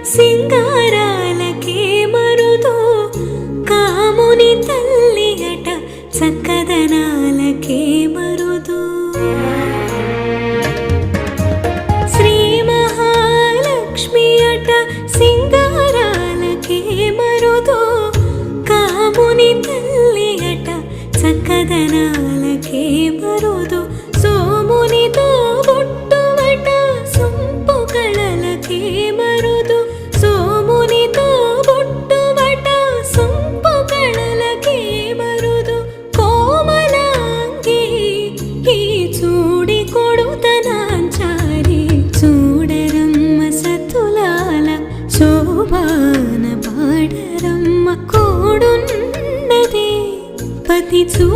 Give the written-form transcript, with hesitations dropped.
సింగారాలకే మరుదు కాముని తల్లి అట చక్కదనాలకే మరుదు శ్రీ మహాలక్ష్మి అట సింగారాలకే మరుదు కాముని తల్లి అట చక్కదనాలకే మరుదు సోమునితో బొట్టువట సొంపు కళలకే మరుదు సోమునితో బొట్టువట సొంపు కళలకే మరుదు కోమలాంగి ఈ చూడి కొడుతనాంచారి చూడరమ్మ సతులాల శోభాన పాడరమ్మ కోడున్నదే పతి చూ